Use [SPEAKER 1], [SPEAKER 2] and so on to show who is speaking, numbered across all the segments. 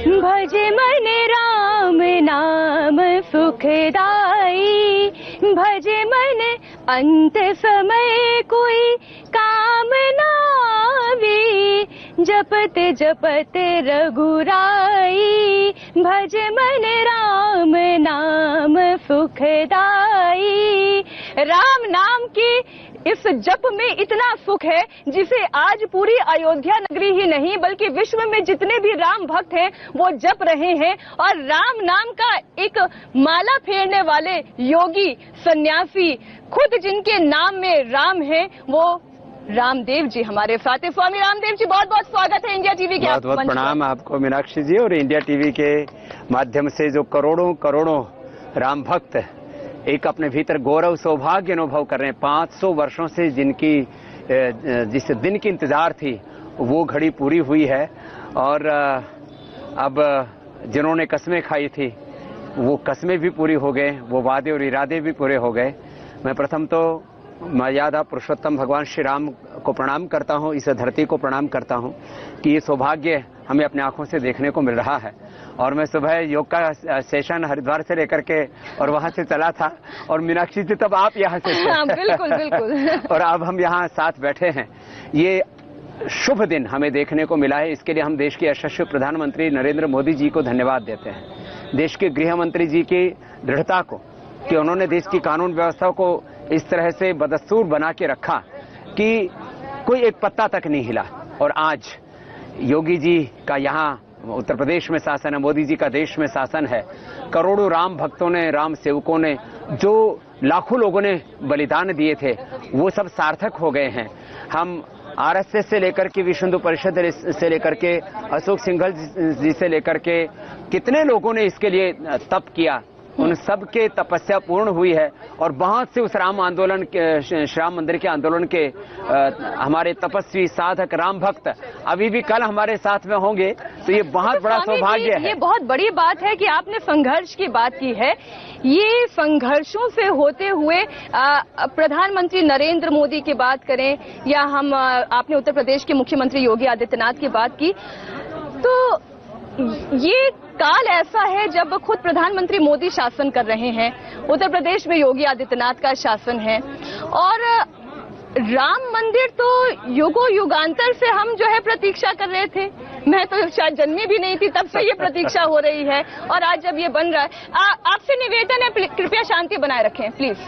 [SPEAKER 1] भजे मन राम नाम सुखदाई, भजे मन अंत समय कोई काम न आवे, जपते जपते रघुराई, भजे मन राम नाम सुखदाई। राम नाम की इस जप में इतना सुख है जिसे आज पूरी अयोध्या नगरी ही नहीं बल्कि विश्व में जितने भी राम भक्त हैं वो जप रहे हैं। और राम नाम का एक माला फेरने वाले योगी सन्यासी खुद जिनके नाम में राम है वो रामदेव जी हमारे साथ हैं। स्वामी रामदेव जी बहुत बहुत स्वागत है इंडिया टीवी के।
[SPEAKER 2] बहुत बहुत प्रणाम आपको मीनाक्षी जी, और इंडिया टीवी के माध्यम से जो करोड़ों करोड़ों राम भक्त एक अपने भीतर गौरव सौभाग्य अनुभव कर रहे हैं। 500 वर्षों से जिस दिन की इंतजार थी वो घड़ी पूरी हुई है, और अब जिन्होंने कस्में खाई थी वो कस्में भी पूरी हो गए, वो वादे और इरादे भी पूरे हो गए। मैं प्रथम तो मर्यादा पुरुषोत्तम भगवान श्री राम को प्रणाम करता हूं, इस धरती को प्रणाम करता हूं कि ये सौभाग्य हमें अपनी आंखों से देखने को मिल रहा है। और मैं सुबह योग का सेशन हरिद्वार से लेकर के और वहां से चला था, और मीनाक्षी जी तब आप यहाँ से थे।
[SPEAKER 1] बिल्कुल बिल्कुल। और
[SPEAKER 2] अब हम यहाँ साथ बैठे हैं। ये शुभ दिन हमें देखने को मिला है, इसके लिए हम देश के यशस्वी प्रधानमंत्री नरेंद्र मोदी जी को धन्यवाद देते हैं, देश के गृह मंत्री जी की दृढ़ता को कि उन्होंने देश की कानून व्यवस्था को इस तरह से बदस्तूर बना के रखा कि कोई एक पत्ता तक नहीं हिला। और आज योगी जी का यहाँ उत्तर प्रदेश में शासन है, मोदी जी का देश में शासन है। करोड़ों राम भक्तों ने, राम सेवकों ने, जो लाखों लोगों ने बलिदान दिए थे वो सब सार्थक हो गए हैं। हम आरएसएस से लेकर के विश्व हिंदू परिषद से लेकर के अशोक सिंघल जी से लेकर के कितने लोगों ने इसके लिए तप किया, उन सब के तपस्या पूर्ण हुई है। और बहुत से उस राम आंदोलन के, श्री राम मंदिर के आंदोलन के हमारे तपस्वी साधक राम भक्त अभी भी कल हमारे साथ में होंगे, तो ये बहुत बड़ा सौभाग्य है।
[SPEAKER 1] ये बहुत बड़ी बात है कि आपने संघर्ष की बात की है। ये संघर्षों से होते हुए प्रधानमंत्री नरेंद्र मोदी की बात करें या हम आपने उत्तर प्रदेश के मुख्यमंत्री योगी आदित्यनाथ की बात की, तो ये काल ऐसा है जब खुद प्रधानमंत्री मोदी शासन कर रहे हैं, उत्तर प्रदेश में योगी आदित्यनाथ का शासन है। और राम मंदिर तो युगों युगांतर से हम जो है प्रतीक्षा कर रहे थे। मैं तो शायद जन्मी भी नहीं थी तब से ये प्रतीक्षा हो रही है, और आज जब ये बन रहा है आपसे निवेदन है कृपया शांति बनाए रखें प्लीज।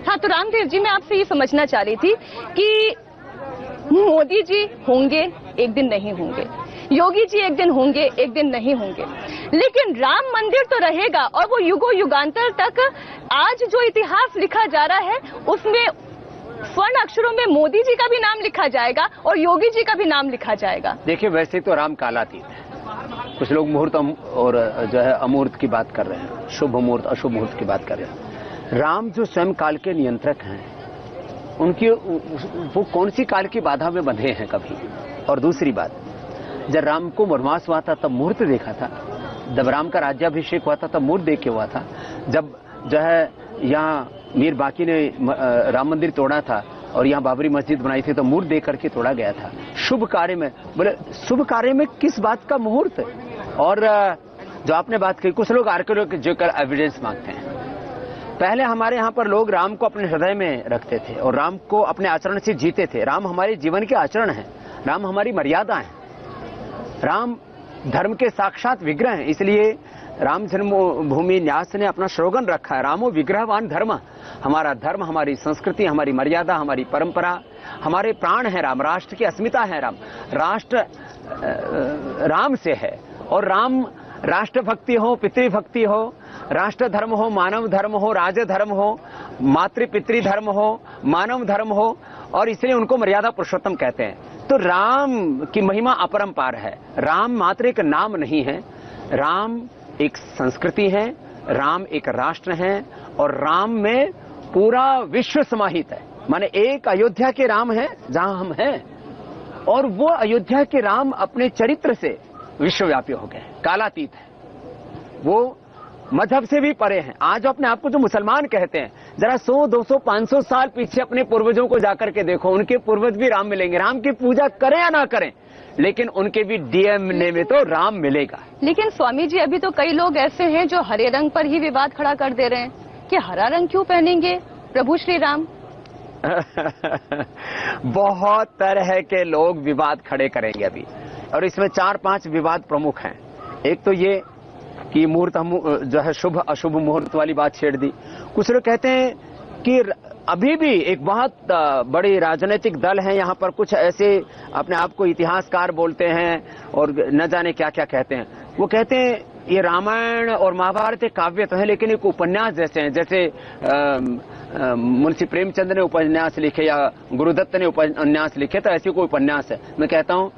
[SPEAKER 1] हाँ, तो रामदेव जी मैं आपसे ये समझना चाह रही थी कि मोदी जी होंगे एक दिन नहीं होंगे, योगी जी एक दिन होंगे एक दिन नहीं होंगे, लेकिन राम मंदिर तो रहेगा। और वो युगों युगांतर तक आज जो इतिहास लिखा जा रहा है उसमें स्वर्ण अक्षरों में मोदी जी का भी नाम लिखा जाएगा और योगी जी का भी नाम लिखा जाएगा।
[SPEAKER 2] देखिए, वैसे तो राम कालातीत है। कुछ लोग मुहूर्त और जो है अमूर्त की बात कर रहे हैं, शुभ मुहूर्त अशुभ मुहूर्त की बात कर रहे हैं। राम जो स्वयं काल के नियंत्रक हैं, उनकी वो कौन सी काल की बाधा में बंधे हैं कभी। और दूसरी बात, जब राम को वनवास हुआ था तब मुहूर्त देखा था, जब राम का राज्याभिषेक हुआ था तब मुहूर्त देख के हुआ था, जब जो है यहाँ मीर बाकी ने राम मंदिर तोड़ा था और यहाँ बाबरी मस्जिद बनाई थी तो मुहूर्त देख करके तोड़ा गया था। शुभ कार्य में, बोले शुभ कार्य में किस बात का मुहूर्त। और जो आपने बात की, कुछ लोग आर्कियोलॉजिकल एविडेंस मांगते हैं। पहले हमारे यहाँ पर लोग राम को अपने हृदय में रखते थे और राम को अपने आचरण से जीते थे। राम हमारे जीवन के आचरण है, राम हमारी मर्यादा है, राम धर्म के साक्षात विग्रह हैं। इसलिए राम जन्मभूमि न्यास ने अपना स्लोगन रखा है, रामो विग्रहवान धर्म। हमारा धर्म, हमारी संस्कृति, हमारी मर्यादा, हमारी परंपरा, हमारे प्राण है राम, राष्ट्र की अस्मिता है राम। राष्ट्र राम से है, और राम राष्ट्रभक्ति हो, पितृभक्ति हो, राष्ट्र धर्म हो, मानव धर्म हो, राज धर्म हो, मातृ पितृ धर्म हो, मानव धर्म हो, और इसलिए उनको मर्यादा पुरुषोत्तम कहते हैं। तो राम की महिमा अपरंपार है। राम मात्र एक नाम नहीं है, राम एक संस्कृति है, राम एक राष्ट्र है, और राम में पूरा विश्व समाहित है। माने एक अयोध्या के राम है जहां हम हैं, और वो अयोध्या के राम अपने चरित्र से विश्वव्यापी हो गए, कालातीत है, वो मजहब से भी परे हैं। आज अपने आप को जो मुसलमान कहते हैं, जरा 100, 200, 500 साल पीछे अपने पूर्वजों को जाकर के देखो, उनके पूर्वज भी राम मिलेंगे। राम की पूजा करें या ना करें, लेकिन उनके भी डीएनए में तो राम मिलेगा।
[SPEAKER 1] लेकिन स्वामी जी, अभी तो कई लोग ऐसे हैं जो हरे रंग पर ही विवाद खड़ा कर दे रहे हैं कि हरा रंग क्यों पहनेंगे प्रभु श्री राम।
[SPEAKER 2] बहुत तरह के लोग विवाद खड़े करेंगे अभी, और इसमें 4-5 विवाद प्रमुख हैं। एक तो ये कि मुहूर्त जो है शुभ अशुभ मुहूर्त वाली बात छेड़ दी। कुछ लोग कहते हैं कि अभी भी एक बहुत बड़ी राजनीतिक दल है यहाँ पर, कुछ ऐसे अपने आप को इतिहासकार बोलते हैं और न जाने क्या क्या कहते हैं। वो कहते हैं ये रामायण और महाभारत एक काव्य तो है, लेकिन एक उपन्यास जैसे हैं, जैसे मुंशी प्रेमचंद ने उपन्यास लिखे या गुरुदत्त ने उपन्यास लिखे, तो ऐसी कोई उपन्यास है। मैं कहता हूँ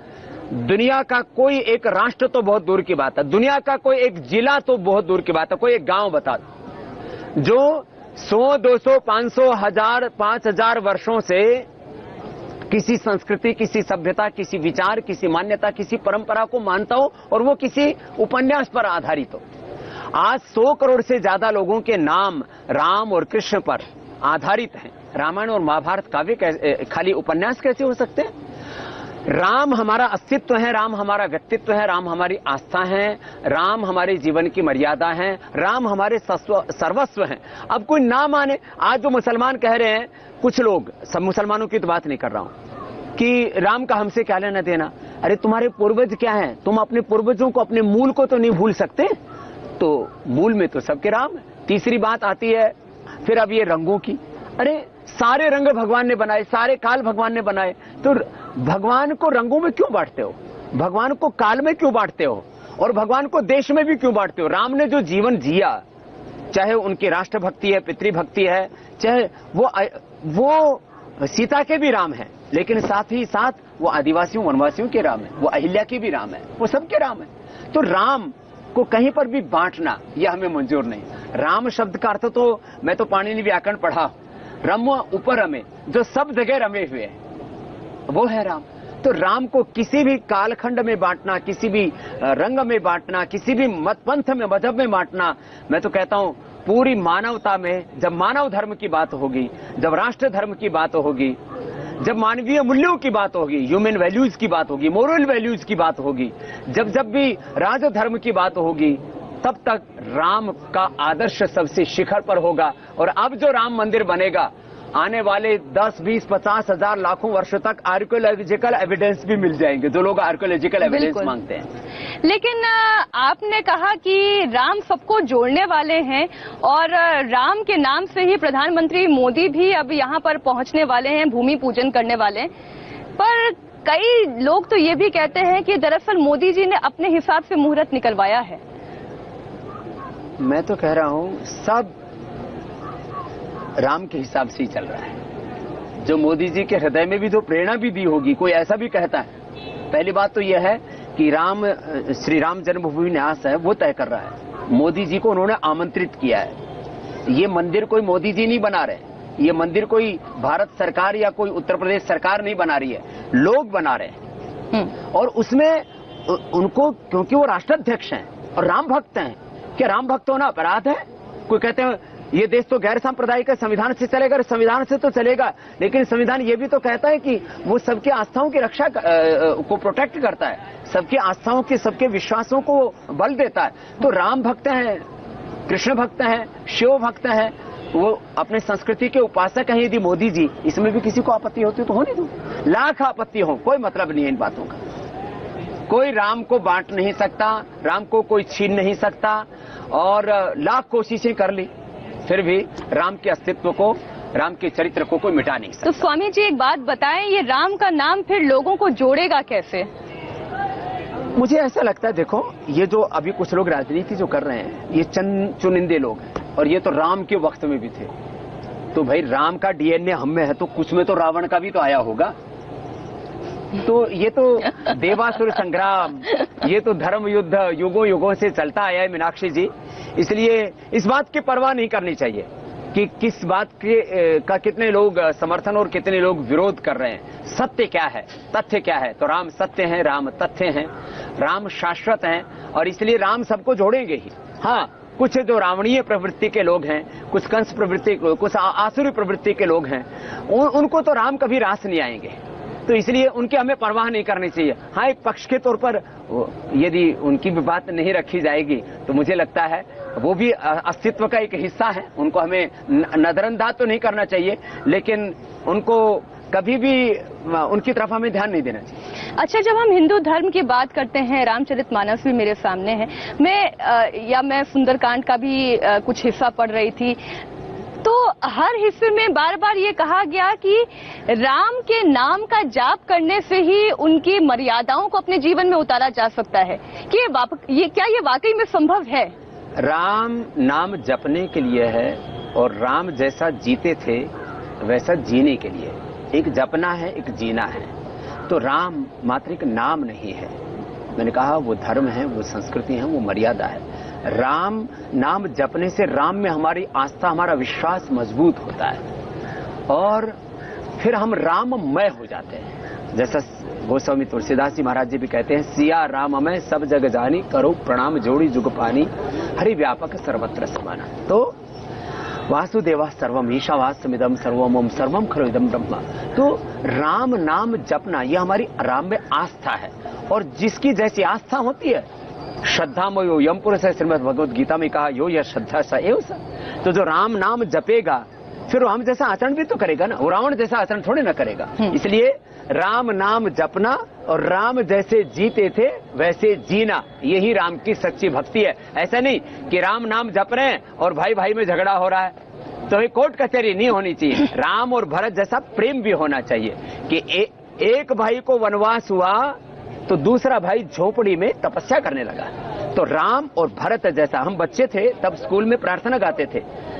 [SPEAKER 2] दुनिया का कोई एक राष्ट्र तो बहुत दूर की बात है, दुनिया का कोई एक जिला तो बहुत दूर की बात है, कोई एक गांव बता दो जो 100, 200, 500, 1000, 5000 वर्षों से किसी संस्कृति, किसी सभ्यता, किसी विचार, किसी मान्यता, किसी परंपरा को मानता हो और वो किसी उपन्यास पर आधारित हो। आज 100 करोड़ से ज्यादा लोगों के नाम राम और कृष्ण पर आधारित हैं। रामायण और महाभारत काव्य खाली उपन्यास कैसे हो सकते हैं? राम हमारा अस्तित्व है, राम हमारा व्यक्तित्व है, राम हमारी आस्था है, राम हमारे जीवन की मर्यादा है, राम हमारे सर्वस्व हैं। अब कोई ना माने, आज जो मुसलमान कह रहे हैं कुछ लोग, सब मुसलमानों की तो बात नहीं कर रहा हूं, कि राम का हमसे क्या लेना देना। अरे तुम्हारे पूर्वज क्या हैं, तुम अपने पूर्वजों को, अपने मूल को तो नहीं भूल सकते। तो मूल में तो सबके राम है। तीसरी बात आती है फिर अब ये रंगों की। अरे सारे रंग भगवान ने बनाए, सारे काल भगवान ने बनाए, तो भगवान को रंगों में क्यों बांटते हो? भगवान को काल में क्यों बांटते हो? और भगवान को देश में भी क्यों बांटते हो? राम ने जो जीवन जिया, चाहे उनकी राष्ट्रभक्ति है, पितृभक्ति है, चाहे वो सीता के भी राम है, लेकिन साथ ही साथ वो आदिवासियों वनवासियों के राम है, वो अहिल्या के भी राम है, वो सबके राम है। तो राम को कहीं पर भी बांटना यह हमें मंजूर नहीं। राम शब्द का अर्थ तो मैं तो पाणिनि व्याकरण पढ़ा, रम ऊपर रमे, जो सब जगह रमे हुए है वो है राम। तो राम को किसी भी कालखंड में बांटना, किसी भी रंग में बांटना, किसी भी मत पंथ में, मजहब में बांटना, मैं तो कहता हूं पूरी मानवता में जब मानव धर्म की बात होगी, जब राष्ट्र धर्म की बात होगी, जब मानवीय मूल्यों की बात होगी, ह्यूमन वैल्यूज की बात होगी, मोरल वैल्यूज की बात होगी, जब भी राजधर्म की बात होगी, तब तक राम का आदर्श सबसे शिखर पर होगा। और अब जो राम मंदिर बनेगा, आने वाले 10, 20, 50 हजार लाखों वर्षों तक आर्कियोलॉजिकल एविडेंस भी मिल जाएंगे, जो लोग आर्कियोलॉजिकल एविडेंस मांगते हैं।
[SPEAKER 1] लेकिन आपने कहा कि राम सबको जोड़ने वाले हैं और राम के नाम से ही प्रधानमंत्री मोदी भी अब यहाँ पर पहुंचने वाले हैं, भूमि पूजन करने वाले हैं। पर कई लोग तो ये भी कहते हैं कि दरअसल मोदी जी ने अपने हिसाब से मुहूर्त निकलवाया है।
[SPEAKER 2] मैं तो कह रहा हूं सब राम के हिसाब से ही चल रहा है। जो मोदी जी के हृदय में भी जो प्रेरणा भी दी होगी, कोई ऐसा भी कहता है। पहली बात तो यह है कि राम, श्री राम जन्मभूमि न्यास है, वो तय कर रहा है। मोदी जी को उन्होंने आमंत्रित किया है। ये मंदिर कोई मोदी जी नहीं बना रहे, ये मंदिर कोई भारत सरकार या कोई उत्तर प्रदेश सरकार नहीं बना रही है, लोग बना रहे हैं। और उसमें उनको, क्योंकि वो राष्ट्राध्यक्ष हैं और राम भक्त हैं, क्या राम भक्त होना अपराध है? कोई कहते हैं ये देश तो गैर सांप्रदायिक है, संविधान से चलेगा, संविधान से तो चलेगा, लेकिन संविधान ये भी तो कहता है कि वो सबकी आस्थाओं की रक्षा को प्रोटेक्ट करता है, सबकी आस्थाओं के, सबके विश्वासों को बल देता है। तो राम भक्त हैं, कृष्ण भक्त हैं, शिव भक्त हैं, वो अपने संस्कृति के उपासक हैं। यदि मोदी जी, इसमें भी किसी को आपत्ति होती तो होने दो, लाख आपत्ति हो, कोई मतलब नहीं है इन बातों का। कोई राम को बांट नहीं सकता, राम को कोई छीन नहीं सकता, और लाख कोशिशें कर ली फिर भी राम के अस्तित्व को, राम के चरित्र को कोई मिटा नहीं सकता।
[SPEAKER 1] तो स्वामी जी एक बात बताएं, ये राम का नाम फिर लोगों को जोड़ेगा कैसे?
[SPEAKER 2] मुझे ऐसा लगता है, देखो ये जो अभी कुछ लोग राजनीति जो कर रहे हैं, ये चंद चुनिंदे लोग हैं, और ये तो राम के वक्त में भी थे। तो भाई राम का डीएनए हम में है, तो कुछ में तो रावण का भी तो आया होगा। तो ये तो देवासुर संग्राम, ये तो धर्म युद्ध युगों युगों से चलता आया है मीनाक्षी जी। इसलिए इस बात की परवाह नहीं करनी चाहिए कि किस बात के का कितने लोग समर्थन और कितने लोग विरोध कर रहे हैं। सत्य क्या है, तथ्य क्या है? तो राम सत्य है, राम तथ्य हैं, राम शाश्वत हैं, और इसलिए राम सबको जोड़ेंगे ही। हाँ, कुछ जो रावणीय प्रवृत्ति के लोग हैं, कुछ कंस प्रवृत्ति के लोग, कुछ आसुरी प्रवृत्ति के लोग हैं, उनको तो राम कभी रास नहीं आएंगे। तो इसलिए उनकी हमें परवाह नहीं करनी चाहिए। हाँ, एक पक्ष के तौर पर यदि उनकी भी बात नहीं रखी जाएगी तो मुझे लगता है वो भी अस्तित्व का एक हिस्सा है, उनको हमें नजरअंदाज तो नहीं करना चाहिए, लेकिन उनको कभी भी उनकी तरफ हमें ध्यान नहीं देना चाहिए।
[SPEAKER 1] अच्छा, जब हम हिंदू धर्म की बात करते हैं, रामचरितमानस भी मेरे सामने है, मैं सुंदरकांड का भी कुछ हिस्सा पढ़ रही थी, तो हर हिस्से में बार बार ये कहा गया कि राम के नाम का जाप करने से ही उनकी मर्यादाओं को अपने जीवन में उतारा जा सकता है कि क्या ये वाकई में संभव है?
[SPEAKER 2] राम नाम जपने के लिए है और राम जैसा जीते थे वैसा जीने के लिए। एक जपना है, एक जीना है। तो राम मात्र एक नाम नहीं है, मैंने कहा वो धर्म है, वो संस्कृति है, वो मर्यादा है। राम नाम जपने से राम में हमारी आस्था, हमारा विश्वास मजबूत होता है और फिर हम राममय हो जाते हैं। जैसा गोस्वामी तुलसीदास जी महाराज जी भी कहते हैं, सिया राममय सब जग जानी, करो प्रणाम जोड़ी जुग पानी, हरि व्यापक सर्वत्र समाना। तो वासुदेवा सर्वम ईशावास्यमिदं सर्वम ओम सर्वम खलु इदं ब्रह्म। तो राम नाम जपना ये हमारी राम में आस्था है, और जिसकी जैसी आस्था होती है, श्रद्धामयो यम पुरुष है, श्रीमद् भगवद गीता में कहा यो या श्रद्धा सा एव सा। तो जो राम नाम जपेगा फिर वो हम जैसा आचरण भी तो करेगा ना, वो रावण जैसा आचरण थोड़ी ना करेगा। इसलिए राम नाम जपना और राम जैसे जीते थे वैसे जीना, यही राम की सच्ची भक्ति है। ऐसा नहीं कि राम नाम जप रहे हैं और भाई भाई में झगड़ा हो रहा है, तो ये कोर्ट कचहरी नहीं होनी चाहिए। राम और भरत जैसा प्रेम भी होना चाहिए कि एक भाई को वनवास हुआ तो दूसरा भाई झोपड़ी में तपस्या करने लगा। तो राम और भरत जैसा, हम बच्चे थे तब स्कूल में प्रार्थना गाते थे,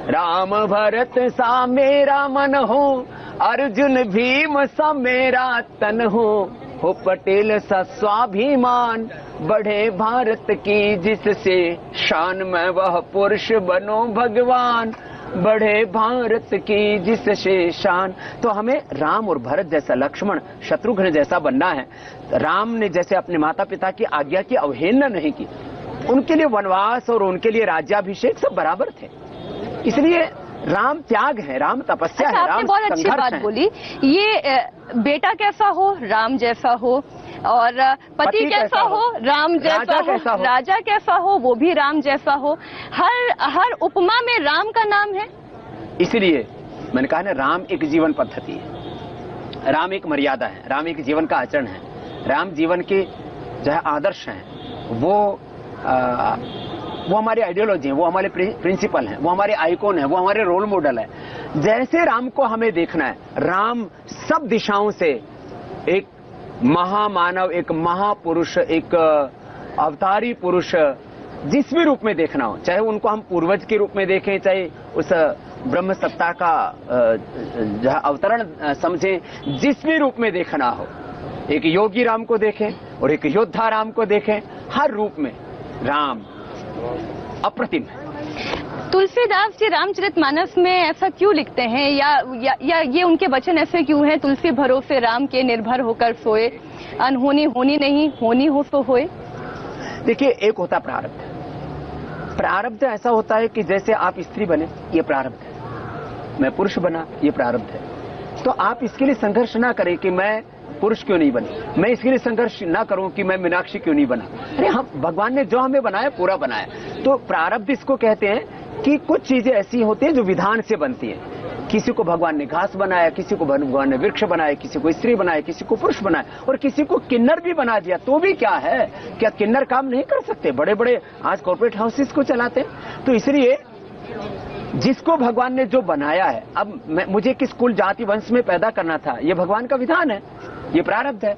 [SPEAKER 2] राम भरत सा मेरा मन हो, अर्जुन भीम सा मेरा तन हो पटेल सा स्वाभिमान, बढ़े भारत की जिससे शान, मैं वह पुरुष बनो भगवान, बढ़े भारत की जिससे शान। तो हमें राम और भरत जैसा, लक्ष्मण शत्रुघ्न जैसा बनना है। राम ने जैसे अपने माता पिता की आज्ञा की अवहेलना नहीं की, उनके लिए वनवास और उनके लिए राज्याभिषेक सब बराबर थे। इसलिए राम त्याग है, राम तपस्या है, राम
[SPEAKER 1] बहुत अच्छी बात बोली। ये बेटा कैसा हो राम जैसा हो, और पति कैसा हो राम जैसा हो, राजा कैसा हो वो भी राम जैसा हो। हर उपमा में राम का नाम है। इसलिए
[SPEAKER 2] मैंने कहा ना, राम एक जीवन पद्धति है, राम एक मर्यादा है, राम एक जीवन का आचरण है, राम जीवन के जो है आदर्श हैं, वो हमारी आइडियोलॉजी है, वो हमारे प्रिंसिपल हैं, वो हमारे आइकॉन है, वो हमारे रोल मॉडल है। जैसे राम को हमें देखना है, राम सब दिशाओं से एक महामानव, एक महापुरुष, एक अवतारी पुरुष, जिस भी रूप में देखना हो, चाहे उनको हम पूर्वज के रूप में देखें, चाहे उस ब्रह्म सत्ता का जो अवतरण समझें, जिस भी रूप में देखना हो, एक योगी राम को देखें और एक योद्धा राम को देखें, हर रूप में राम अप्रतिम है।
[SPEAKER 1] तुलसीदास जी रामचरितमानस में ऐसा क्यों लिखते हैं, या ये उनके वचन ऐसे क्यों हैं, तुलसी भरोसे राम के निर्भर होकर सोए, अनहोनी होनी नहीं, होनी हो तो होए?
[SPEAKER 2] देखिए, एक होता प्रारब्ध। प्रारब्ध ऐसा होता है कि जैसे आप स्त्री बने, ये प्रारब्ध है, मैं पुरुष बना, ये प्रारब्ध है। तो आप इसके लिए संघर्ष ना करें कि मैं पुरुष क्यों नहीं बनी, मैं इसके लिए संघर्ष ना करूं कि मैं मीनाक्षी क्यों नहीं बना। अरे हम, भगवान ने जो हमें बनाया पूरा बनाया। तो प्रारब्ध इसको कहते हैं कि कुछ चीजें ऐसी होती हैं जो विधान से बनती हैं। किसी को भगवान ने घास बनाया, किसी को भगवान ने वृक्ष बनाया, किसी को स्त्री बनाया, किसी को पुरुष बनाया, और किसी को किन्नर भी बना दिया। तो भी क्या है, क्या किन्नर काम नहीं कर सकते? बड़े बड़े आज कॉर्पोरेट हाउसेस को चलाते हैं। तो इसलिए जिसको भगवान ने जो बनाया है, अब मुझे किस कुल जाति वंश में पैदा करना था, ये भगवान का विधान है, ये प्रारब्ध है।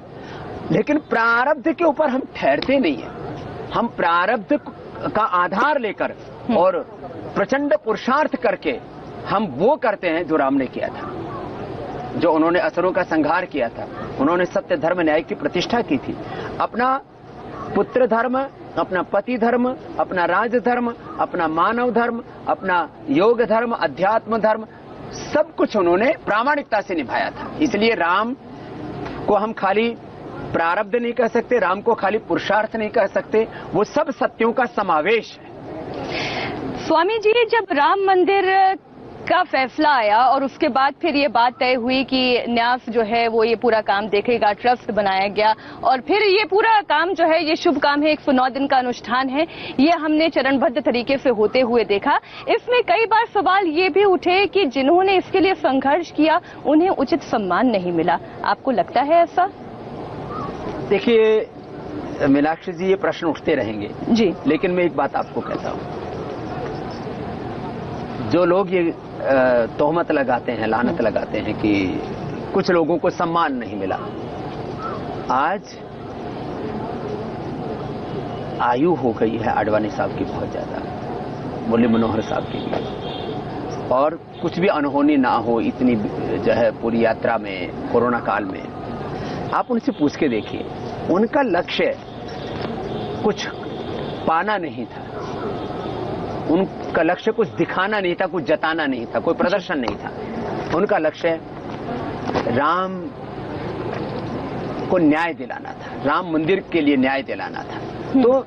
[SPEAKER 2] लेकिन प्रारब्ध के ऊपर हम ठहरते नहीं है, हम प्रारब्ध का आधार लेकर और प्रचंड पुरुषार्थ करके हम वो करते हैं जो राम ने किया था, जो उन्होंने असुरों का संहार किया था। उन्होंने सत्य धर्म न्याय की प्रतिष्ठा की थी। अपना पुत्र धर्म, अपना पति धर्म, अपना राज धर्म, अपना मानव धर्म, अपना योग धर्म, अध्यात्म धर्म, सब कुछ उन्होंने प्रामाणिकता से निभाया था। इसलिए राम को हम खाली प्रारब्ध नहीं कह सकते, राम को खाली पुरुषार्थ नहीं कह सकते, वो सब सत्यों का समावेश है।
[SPEAKER 1] स्वामी जी, जब राम मंदिर का फैसला आया और उसके बाद फिर ये बात तय हुई कि न्यास जो है वो ये पूरा काम देखेगा, ट्रस्ट बनाया गया और फिर ये पूरा काम जो है ये शुभ काम है, 109 दिन का अनुष्ठान है, ये हमने चरणबद्ध तरीके से होते हुए देखा। इसमें कई बार सवाल ये भी उठे कि जिन्होंने इसके लिए संघर्ष किया उन्हें उचित सम्मान नहीं मिला। आपको लगता है ऐसा?
[SPEAKER 2] देखिए मीनाक्षी जी, ये प्रश्न उठते रहेंगे
[SPEAKER 1] जी,
[SPEAKER 2] लेकिन मैं एक बात आपको कहता हूं, जो लोग ये तोहमत लगाते हैं, लानत लगाते हैं कि कुछ लोगों को सम्मान नहीं मिला, आज आयु हो गई है आडवाणी साहब की बहुत ज्यादा, मुरली मनोहर साहब की भी, और कुछ भी अनहोनी ना हो इतनी जो है पूरी यात्रा में, कोरोना काल में। आप उनसे पूछ के देखिए, उनका लक्ष्य कुछ पाना नहीं था, उनका लक्ष्य कुछ दिखाना नहीं था, कुछ जताना नहीं था, कोई प्रदर्शन नहीं था। उनका लक्ष्य राम को न्याय दिलाना था, राम मंदिर के लिए न्याय दिलाना था। तो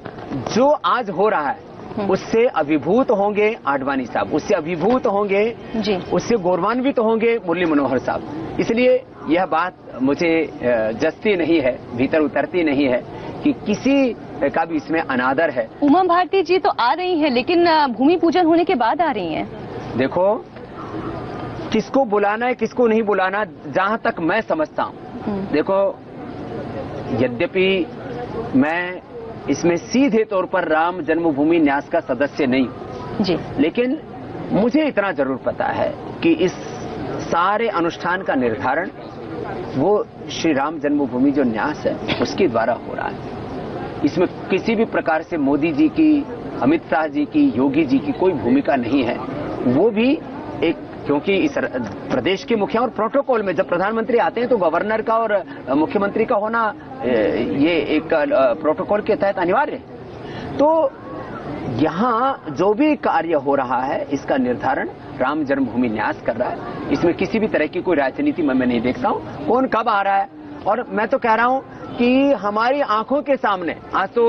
[SPEAKER 2] जो आज हो रहा है उससे अभिभूत होंगे आडवाणी साहब, उससे अभिभूत होंगे जी, उससे गौरवान्वित होंगे मुरली मनोहर साहब। इसलिए यह बात मुझे जचती नहीं है, भीतर उतरती नहीं है कि किसी का भी इसमें अनादर है।
[SPEAKER 1] उमा भारती जी तो आ रही हैं, लेकिन भूमि पूजन होने के बाद आ रही हैं।
[SPEAKER 2] देखो, किसको बुलाना है किसको नहीं बुलाना, जहां तक मैं समझता हूं, देखो यद्यपि मैं इसमें सीधे तौर पर राम जन्मभूमि न्यास का सदस्य नहीं जी, लेकिन मुझे इतना जरूर पता है कि इस सारे अनुष्ठान का निर्धारण वो श्री राम जन्मभूमि जो न्यास है उसके द्वारा हो रहा है। इसमें किसी भी प्रकार से मोदी जी की, अमित शाह जी की, योगी जी की कोई भूमिका नहीं है। वो भी एक, क्योंकि इस प्रदेश के मुखिया और प्रोटोकॉल में जब प्रधानमंत्री आते हैं तो गवर्नर का और मुख्यमंत्री का होना ये एक प्रोटोकॉल के तहत अनिवार्य है। तो यहाँ जो भी कार्य हो रहा है इसका निर्धारण राम जन्मभूमि न्यास कर रहा है। इसमें किसी भी तरह की कोई राजनीति मैं नहीं देखता हूँ, कौन कब आ रहा है। और मैं तो कह रहा हूँ कि हमारी आंखों के सामने आज तो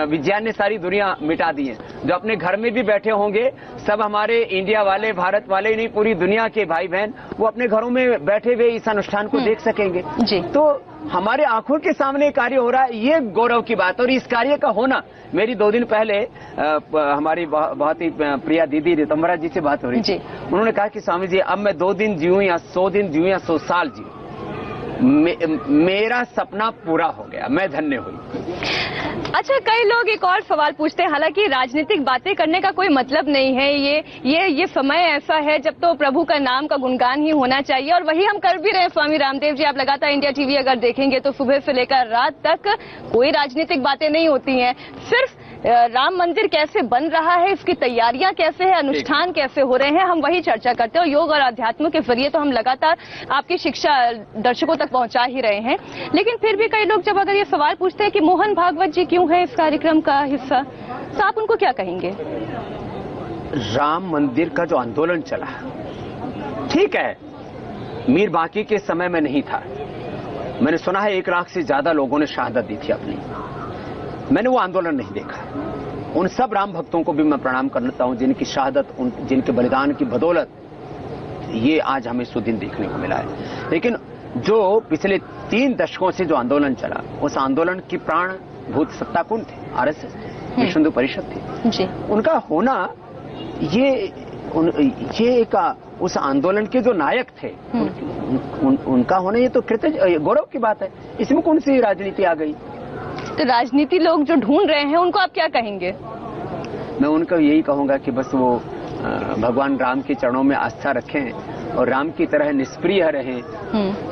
[SPEAKER 2] विज्ञान ने सारी दुनिया मिटा दी है। जो अपने घर में भी बैठे होंगे सब हमारे इंडिया वाले, भारत वाले नहीं, पूरी दुनिया के भाई बहन वो अपने घरों में बैठे हुए इस अनुष्ठान को देख सकेंगे जी। तो हमारे आंखों के सामने कार्य हो रहा है, ये गौरव की बात। और इस कार्य का होना, मेरी 2 दिन पहले हमारी बहुत ही प्रिया दीदी रितंबरा जी से बात हो रही थी। उन्होंने कहा कि स्वामी जी अब मैं 2 दिन जीऊं या 100 दिन जीऊं या 100 साल जीऊं, मेरा सपना पूरा हो गया, मैं धन्य हुई।
[SPEAKER 1] अच्छा, कई लोग एक और सवाल पूछते हैं, हालांकि राजनीतिक बातें करने का कोई मतलब नहीं है, ये समय ऐसा है जब तो प्रभु का नाम का गुणगान ही होना चाहिए और वही हम कर भी रहे हैं। स्वामी रामदेव जी, आप लगातार इंडिया टीवी अगर देखेंगे तो सुबह से लेकर रात तक कोई राजनीतिक बातें नहीं होती हैं, सिर्फ राम मंदिर कैसे बन रहा है, इसकी तैयारियां कैसे है, अनुष्ठान कैसे हो रहे हैं, हम वही चर्चा करते हैं। और योग और अध्यात्म के जरिए तो हम लगातार आपकी शिक्षा दर्शकों तक पहुंचा ही रहे हैं। लेकिन फिर भी कई लोग जब अगर ये सवाल पूछते हैं कि मोहन भागवत जी क्यों है इस कार्यक्रम का हिस्सा, तो आप उनको क्या कहेंगे?
[SPEAKER 2] राम मंदिर का जो आंदोलन चला, ठीक है, मीर बाकी के समय में नहीं था। मैंने सुना है 1 लाख से ज्यादा लोगों ने शहादत दी थी अपनी। मैंने वो आंदोलन नहीं देखा। उन सब राम भक्तों को भी मैं प्रणाम करता हूं जिनकी शहादत, जिनके बलिदान की बदौलत ये आज हमें सुदिन देखने को मिला है। लेकिन जो पिछले 3 दशकों से जो आंदोलन चला, उस आंदोलन की प्राण भूत सत्ता कौन थे? आरएसएस, विश्व हिंदू परिषद थी जी। उनका होना ये एक उस आंदोलन के जो नायक थे उनका होना ये तो कृतज्ञ गौरव की बात है। इसमें कौन सी राजनीति आ गई?
[SPEAKER 1] तो राजनीति लोग जो ढूंढ रहे हैं उनको आप क्या कहेंगे?
[SPEAKER 2] मैं उनको यही कहूंगा कि बस वो भगवान राम के चरणों में आस्था रखें और राम की तरह निष्प्रिय रहें।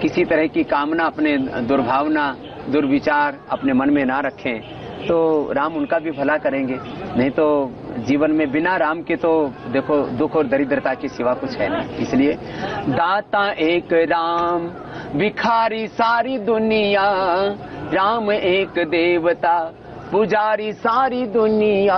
[SPEAKER 2] किसी तरह की कामना, अपने दुर्भावना, दुर्विचार अपने मन में ना रखें, तो राम उनका भी भला करेंगे। नहीं तो जीवन में बिना राम के तो देखो दुख और दरिद्रता के सिवा कुछ है नहीं। इसलिए दाता एक राम, भिखारी सारी दुनिया, राम एक देवता, पुजारी सारी दुनिया,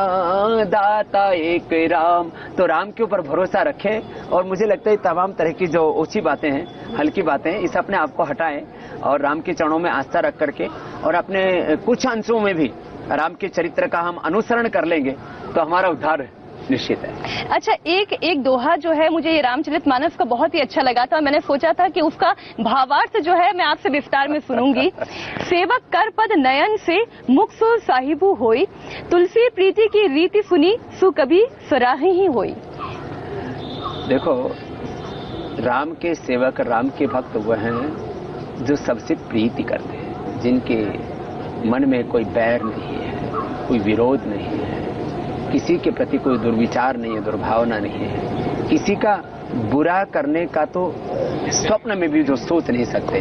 [SPEAKER 2] दाता एक राम। तो राम के ऊपर भरोसा रखें और मुझे लगता है तमाम तरह की जो ऊंची बातें हैं, हल्की बातें हैं, इस अपने आप को हटाएं और राम के चरणों में आस्था रख करके और अपने कुछ अंशों में भी राम के चरित्र का हम अनुसरण कर लेंगे तो हमारा उद्धार निश्चित है।
[SPEAKER 1] अच्छा, एक दोहा जो है मुझे ये रामचरितमानस का बहुत ही अच्छा लगा था। मैंने सोचा था कि उसका भावार्थ जो है मैं आपसे विस्तार में सुनूंगी। सेवक कर पद नयन से मुख सो साहिबू होई, तुलसी प्रीति की रीति सुनी सु कभी सराही ही होई।
[SPEAKER 2] देखो, राम के सेवक, राम के भक्त वह हैं जो सबसे प्रीति करते हैं, जिनके मन में कोई बैर नहीं है, कोई विरोध नहीं है, किसी के प्रति कोई दुर्विचार नहीं है, दुर्भावना नहीं है, किसी का बुरा करने का तो स्वप्न में भी जो सोच नहीं सकते,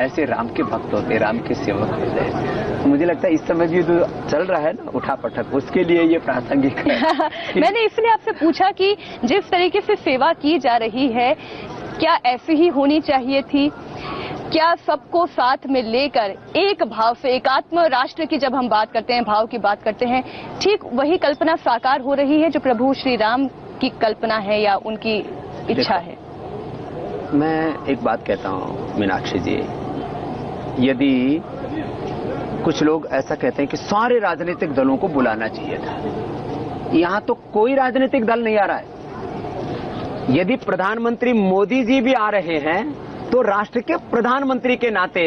[SPEAKER 2] ऐसे राम के भक्त होते हैं, राम के सेवक होते हैं। तो मुझे लगता है इस समय भी जो चल रहा है ना उठा पटक, उसके लिए ये प्रासंगिक है।
[SPEAKER 1] मैंने इसलिए आपसे पूछा कि जिस तरीके से सेवा की जा रही है, क्या ऐसी ही होनी चाहिए थी? क्या सबको साथ में लेकर एक भाव से, एकात्म राष्ट्र की जब हम बात करते हैं, भाव की बात करते हैं, ठीक वही कल्पना साकार हो रही है जो प्रभु श्री राम की कल्पना है या उनकी इच्छा है?
[SPEAKER 2] मैं एक बात कहता हूँ मीनाक्षी जी, यदि कुछ लोग ऐसा कहते हैं कि सारे राजनीतिक दलों को बुलाना चाहिए था, यहाँ तो कोई राजनीतिक दल नहीं आ रहा है। यदि प्रधानमंत्री मोदी जी भी आ रहे हैं तो राष्ट्र के प्रधानमंत्री के नाते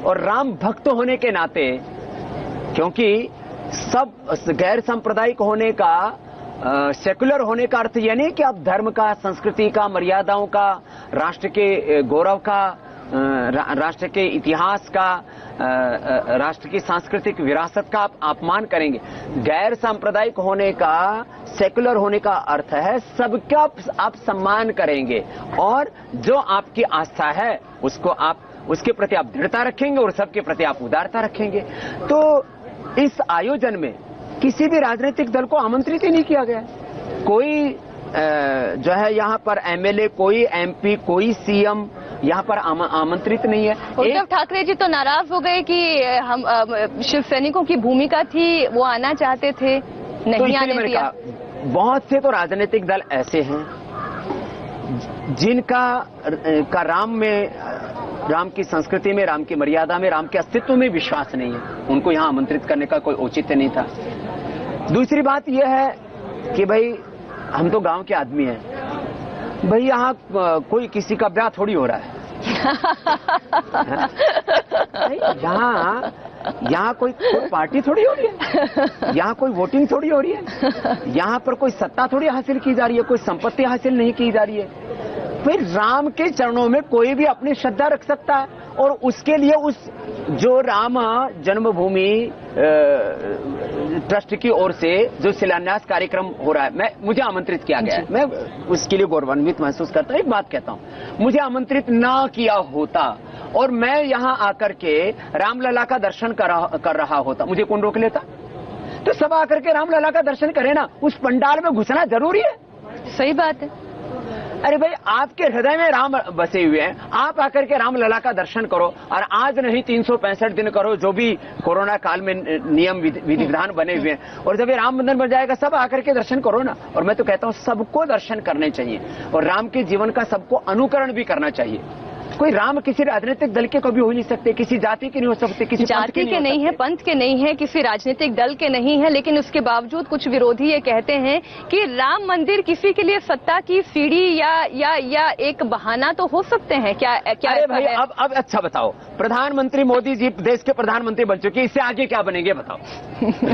[SPEAKER 2] और राम भक्त होने के नाते, क्योंकि सब गैर सांप्रदायिक होने का, सेकुलर होने का अर्थ यह नहीं कि आप धर्म का, संस्कृति का, मर्यादाओं का, राष्ट्र के गौरव का, राष्ट्र के इतिहास का, राष्ट्र की सांस्कृतिक विरासत का आप अपमान करेंगे। गैर सांप्रदायिक होने का, सेकुलर होने का अर्थ है सबका आप सम्मान करेंगे और जो आपकी आस्था है उसको आप, उसके प्रति आप दृढ़ता रखेंगे और सबके प्रति आप उदारता रखेंगे। तो इस आयोजन में किसी भी राजनीतिक दल को आमंत्रित ही नहीं किया गया। कोई जो है यहाँ पर एमएलए, कोई एमपी, कोई सीएम यहाँ पर आमंत्रित नहीं है।
[SPEAKER 1] उद्धव ठाकरे जी तो नाराज हो गए कि हम शिव सैनिकों की भूमिका थी, वो आना चाहते थे, नहीं आने दिया।
[SPEAKER 2] बहुत से तो राजनीतिक दल ऐसे हैं जिनका राम में, राम की संस्कृति में, राम की मर्यादा में, राम के अस्तित्व में विश्वास नहीं है। उनको यहाँ आमंत्रित करने का कोई औचित्य नहीं था। दूसरी बात यह है कि भाई हम तो गांव के आदमी हैं, भाई यहाँ कोई किसी का ब्याह थोड़ी हो रहा है। यहाँ कोई पार्टी थोड़ी हो रही है, यहाँ कोई वोटिंग थोड़ी हो रही है, यहाँ पर कोई सत्ता थोड़ी हासिल की जा रही है, कोई संपत्ति हासिल नहीं की जा रही है। फिर राम के चरणों में कोई भी अपनी श्रद्धा रख सकता है और उसके लिए उस जो राम जन्मभूमि ट्रस्ट की ओर से जो शिलान्यास कार्यक्रम हो रहा है, मुझे आमंत्रित किया गया है, मैं उसके लिए गौरवान्वित महसूस करता हूँ। एक बात कहता हूँ, मुझे आमंत्रित ना किया होता और मैं यहाँ आकर के रामलला का दर्शन कर रहा होता, मुझे कौन रोक लेता? तो सब आकर के रामलला का दर्शन करे ना, उस पंडाल में घुसना जरूरी है?
[SPEAKER 1] सही बात है।
[SPEAKER 2] अरे भाई, आपके हृदय में राम बसे हुए हैं, आप आकर के रामलला का दर्शन करो और आज नहीं 365 दिन करो, जो भी कोरोना काल में नियम विधि विधान बने हुए हैं। और जब ये राम मंदिर बन जाएगा सब आकर के दर्शन करो ना। और मैं तो कहता हूँ सबको दर्शन करने चाहिए और राम के जीवन का सबको अनुकरण भी करना चाहिए। कोई राम किसी राजनीतिक दल के कभी हो नहीं सकते, किसी जाति के नहीं हो सकते, किसी
[SPEAKER 1] जाति के नहीं है, पंथ के नहीं है, किसी राजनीतिक दल के नहीं है। लेकिन उसके बावजूद कुछ विरोधी ये कहते हैं कि राम मंदिर किसी के लिए सत्ता की सीढ़ी या एक बहाना तो हो सकते हैं। क्या
[SPEAKER 2] अरे भाई, अब अच्छा बताओ, प्रधानमंत्री मोदी जी देश के प्रधानमंत्री बन चुके, इससे आगे क्या बनेंगे बताओ?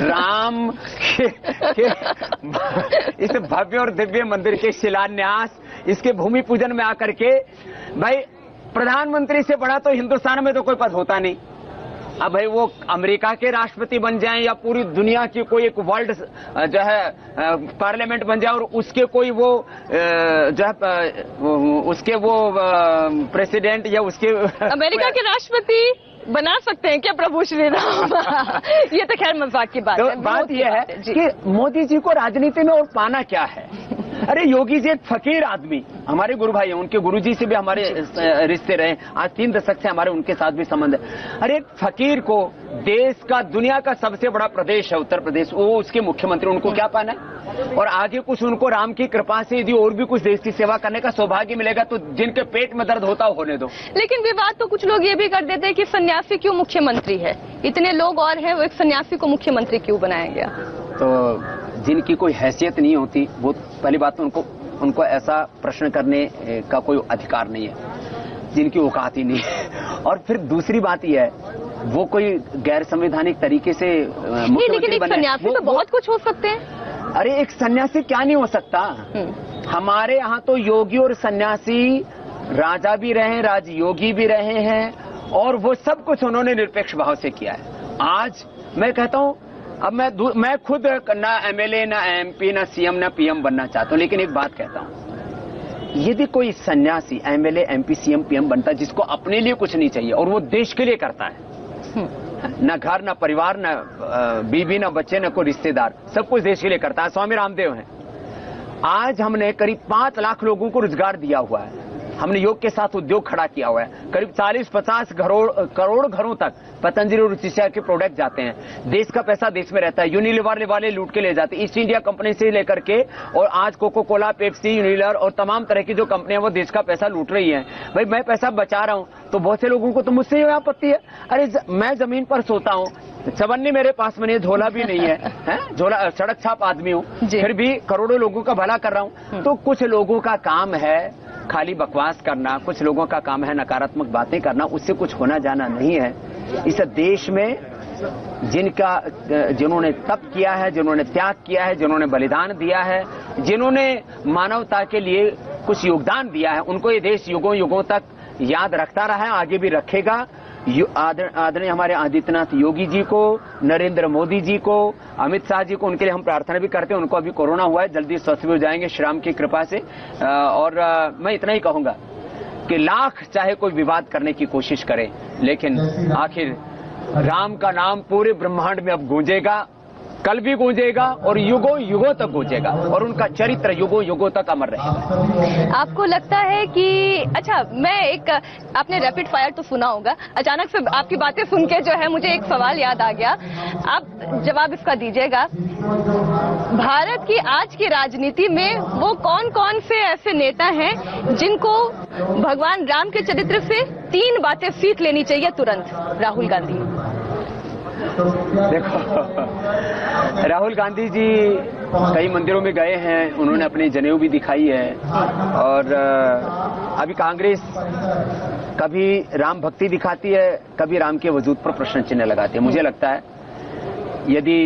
[SPEAKER 2] राम के इस भव्य और दिव्य मंदिर के शिलान्यास, इसके भूमि पूजन में आकर के भाई प्रधानमंत्री से बड़ा तो हिंदुस्तान में तो कोई पद होता नहीं। अब भाई वो अमेरिका के राष्ट्रपति बन जाएं या पूरी दुनिया की कोई एक वर्ल्ड जो है पार्लियामेंट बन जाए और उसके कोई वो जो है उसके वो प्रेसिडेंट या उसके
[SPEAKER 1] अमेरिका के राष्ट्रपति बना सकते हैं क्या प्रभु श्री राम? ये तो खैर मजाक की बात है।
[SPEAKER 2] बात यह है कि मोदी जी को राजनीति में और पाना क्या है? अरे योगी जी एक फकीर आदमी, हमारे गुरु भाई हैं, उनके गुरुजी से भी हमारे रिश्ते रहे, आज 3 दशक से हमारे उनके साथ भी संबंध है। अरे एक फकीर को देश का, दुनिया का सबसे बड़ा प्रदेश है उत्तर प्रदेश, वो उसके मुख्यमंत्री, उनको क्या पाना है? और आगे कुछ उनको राम की कृपा से यदि और भी कुछ देश की सेवा करने का सौभाग्य मिलेगा तो जिनके पेट में दर्द होता होने दो।
[SPEAKER 1] लेकिन विवाद तो कुछ लोग ये भी कर देते हैं कि सन्यासी क्यों मुख्यमंत्री है? इतने लोग और हैं, वो एक सन्यासी को मुख्यमंत्री क्यों बनाया गया?
[SPEAKER 2] तो जिनकी कोई हैसियत नहीं होती, वो पहली बात तो उनको ऐसा प्रश्न करने का कोई अधिकार नहीं है, जिनकी औकात ही नहीं है। और फिर दूसरी बात यह है, वो कोई गैर संवैधानिक तरीके से
[SPEAKER 1] लेकिन एक सन्यासी तो बहुत कुछ हो सकते हैं।
[SPEAKER 2] अरे एक सन्यासी क्या नहीं हो सकता? हमारे यहाँ तो योगी और सन्यासी राजा भी रहे, राजयोगी भी रहे हैं, और वो सब कुछ उन्होंने निरपेक्ष भाव से किया है। आज मैं कहता हूँ, अब मैं खुद ना एमएलए, ना एमपी, ना सीएम, ना पीएम बनना चाहता हूँ, लेकिन एक बात कहता हूँ, यदि कोई सन्यासी एमएलए, एमपी, सीएम, पीएम बनता है जिसको अपने लिए कुछ नहीं चाहिए और वो देश के लिए करता है, न घर, न परिवार, न बीबी, न बच्चे, न कोई रिश्तेदार, सब कुछ देश के लिए करता है। स्वामी रामदेव हैं। आज हमने करीब 5 लाख लोगों को रोजगार दिया हुआ है। हमने योग के साथ उद्योग खड़ा किया हुआ है। करीब 40-50 करोड़ घरों तक पतंजलि और रुचिशा के प्रोडक्ट जाते हैं। देश का पैसा देश में रहता है। यूनिलीवर वाले लूट के ले जाते हैं, ईस्ट इंडिया कंपनी से लेकर के, और आज कोको कोला, पेप्सी, यूनिलीवर और तमाम तरह की जो कंपनियां वो देश का पैसा लूट रही हैं। भाई मैं पैसा बचा रहा हूं तो बहुत से लोगों को तो मुझसे ये आपत्ति है। अरे मैं जमीन पर सोता हूं, चवन्नी मेरे पास में नहीं, झोला भी नहीं है, झोला सड़क छाप आदमी हूं, फिर भी करोड़ों लोगों का भला कर रहा हूं। तो कुछ लोगों का काम है खाली बकवास करना, कुछ लोगों का काम है नकारात्मक बातें करना, उससे कुछ होना जाना नहीं है। इस देश में जिन्होंने तप किया है, जिन्होंने त्याग किया है, जिन्होंने बलिदान दिया है, जिन्होंने मानवता के लिए कुछ योगदान दिया है, उनको ये देश युगों युगों तक याद रखता रहा है, आगे भी रखेगा। आदरणीय हमारे आदित्यनाथ योगी जी को, नरेंद्र मोदी जी को, अमित शाह जी को, उनके लिए हम प्रार्थना भी करते हैं। उनको अभी कोरोना हुआ है, जल्दी स्वस्थ भी हो जाएंगे श्री राम की कृपा से। और मैं इतना ही कहूंगा कि लाख चाहे कोई विवाद करने की कोशिश करे, लेकिन आखिर राम का नाम पूरे ब्रह्मांड में अब गूंजेगा, कल भी गूंजेगा और युगों युगों तक गूंजेगा, और उनका चरित्र युगों युगों तक अमर रहेगा।
[SPEAKER 1] आपको लगता है कि अच्छा, आपने रैपिड फायर तो सुना होगा, अचानक से आपकी बातें सुन के जो है मुझे एक सवाल याद आ गया, आप जवाब इसका दीजिएगा। भारत की आज की राजनीति में वो कौन कौन से ऐसे नेता हैं जिनको भगवान राम के चरित्र से 3 बातें सीख लेनी चाहिए तुरंत? राहुल गांधी।
[SPEAKER 2] देखो, राहुल गांधी जी कई मंदिरों में गए हैं, उन्होंने अपनी जनेऊ भी दिखाई है, और अभी कांग्रेस कभी राम भक्ति दिखाती है, कभी राम के वजूद पर प्रश्न चिन्ह लगाती है। मुझे लगता है यदि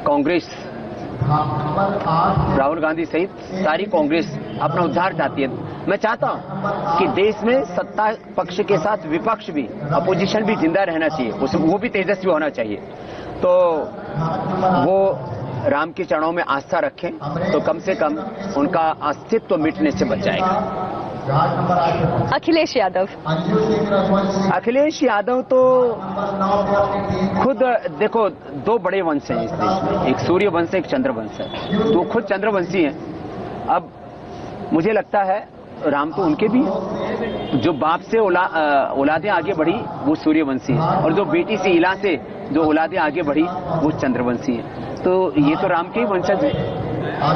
[SPEAKER 2] कांग्रेस, राहुल गांधी सहित सारी कांग्रेस अपना उद्धार चाहती है, मैं चाहता हूं कि देश में सत्ता पक्ष के साथ विपक्ष भी, अपोजिशन भी जिंदा रहना चाहिए, वो भी तेजस्वी होना चाहिए। तो वो राम के चरणों में आस्था रखें तो कम से कम उनका अस्तित्व मिटने से बच जाएगा।
[SPEAKER 1] अखिलेश यादव।
[SPEAKER 2] अखिलेश यादव तो खुद देखो, 2 बड़े वंश हैं इस देश में, एक सूर्य वंश है, एक चंद्र वंश है। तो खुद चंद्रवंशी हैं। अब मुझे लगता है राम तो उनके भी, जो बाप से औलादें आगे बढ़ी वो सूर्यवंशी है, और जो बेटी से इला से जो औलादें आगे बढ़ी वो चंद्रवंशी है। तो ये तो राम के ही वंशज है,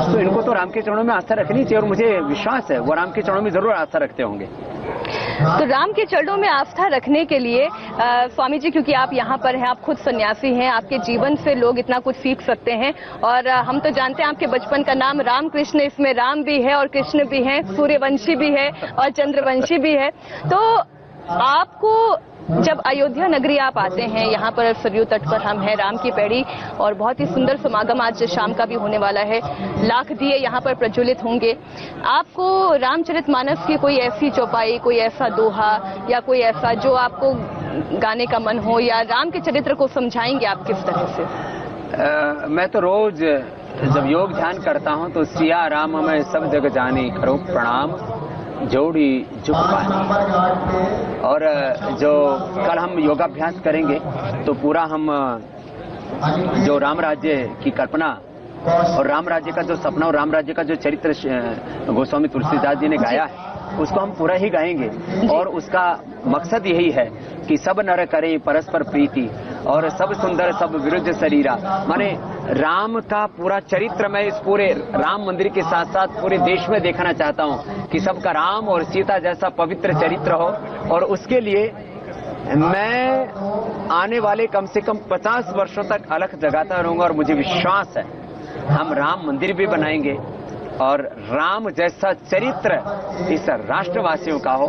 [SPEAKER 2] तो इनको तो राम के चरणों में आस्था रखनी चाहिए, और मुझे विश्वास है वो राम के चरणों में जरूर आस्था रखते होंगे।
[SPEAKER 1] तो राम के चरणों में आस्था रखने के लिए स्वामी जी, क्योंकि आप यहाँ पर हैं, आप खुद सन्यासी हैं, आपके जीवन से लोग इतना कुछ सीख सकते हैं, और हम तो जानते हैं आपके बचपन का नाम रामकृष्ण, इसमें राम भी है और कृष्ण भी है, सूर्यवंशी भी है और चंद्रवंशी भी है। तो आपको जब अयोध्या नगरी आप आते हैं, यहाँ पर सरयू तट पर हम हैं, राम की पैड़ी, और बहुत ही सुंदर समागम आज शाम का भी होने वाला है, लाख दिए यहाँ पर प्रज्वलित होंगे। आपको रामचरितमानस की कोई ऐसी चौपाई, कोई ऐसा दोहा या कोई ऐसा जो आपको गाने का मन हो, या राम के चरित्र को समझाएंगे आप किस तरह से?
[SPEAKER 2] मैं तो रोज जब योग ध्यान करता हूँ तो सिया राम मैं सब जग जाने, करो प्रणाम जोड़ी झुक पाए। और जो कल हम योगाभ्यास करेंगे तो पूरा हम जो राम राज्य की कल्पना और राम राज्य का जो सपना और राम राज्य का जो चरित्र गोस्वामी तुलसीदास जी ने गाया है उसको हम पूरा ही गाएंगे। और उसका मकसद यही है कि सब नर करें परस्पर प्रीति और सब सुंदर सब विरुद्ध शरीरा, माने राम का पूरा चरित्र मैं इस पूरे राम मंदिर के साथ साथ पूरे देश में देखना चाहता हूं कि सबका राम और सीता जैसा पवित्र चरित्र हो। और उसके लिए मैं आने वाले कम से कम 50 वर्षों तक अलख जगाता रहूंगा। और मुझे विश्वास है हम राम मंदिर भी बनाएंगे और राम जैसा चरित्र इस राष्ट्रवासियों का हो,